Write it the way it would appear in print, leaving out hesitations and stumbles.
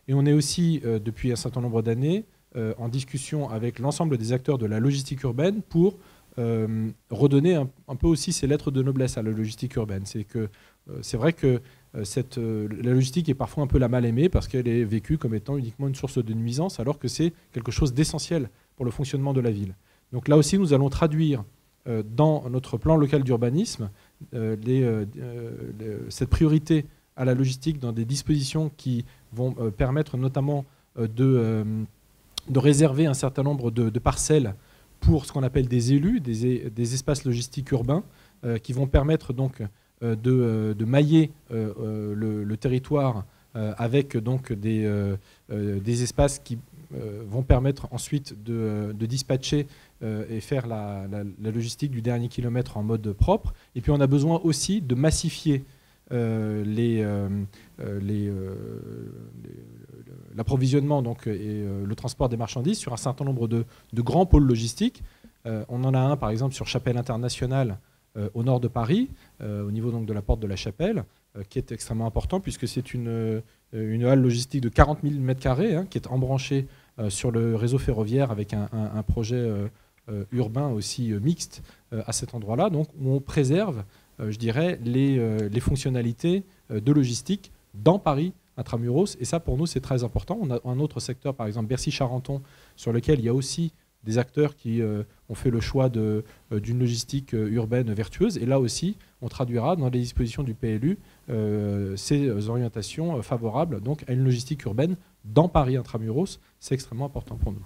Et on est aussi, depuis un certain nombre d'années, en discussion avec l'ensemble des acteurs de la logistique urbaine pour redonner un peu aussi ses lettres de noblesse à la logistique urbaine. C'est vrai que la logistique est parfois un peu la mal aimée parce qu'elle est vécue comme étant uniquement une source de nuisance, alors que c'est quelque chose d'essentiel pour le fonctionnement de la ville. Donc là aussi, nous allons traduire dans notre plan local d'urbanisme cette priorité à la logistique dans des dispositions qui vont permettre notamment de réserver un certain nombre de parcelles pour ce qu'on appelle des élus, des espaces logistiques urbains, qui vont permettre donc de mailler le territoire avec donc des espaces qui vont permettre ensuite de dispatcher et faire la logistique du dernier kilomètre en mode propre. Et puis on a besoin aussi de massifier l'approvisionnement et le transport des marchandises sur un certain nombre de grands pôles logistiques. On en a un par exemple sur Chapelle Internationale au nord de Paris, au niveau donc de la porte de la Chapelle, qui est extrêmement important puisque c'est une halle logistique de 40 000 m², qui est embranchée sur le réseau ferroviaire avec un projet urbain aussi mixte à cet endroit-là, donc où on préserve, je dirais, les fonctionnalités de logistique dans Paris intramuros. Et ça, pour nous, c'est très important. On a un autre secteur, par exemple Bercy-Charenton, sur lequel il y a aussi des acteurs qui ont fait le choix d'une logistique urbaine vertueuse. Et là aussi, on traduira dans les dispositions du PLU ces orientations favorables donc, à une logistique urbaine dans Paris intramuros. C'est extrêmement important pour nous.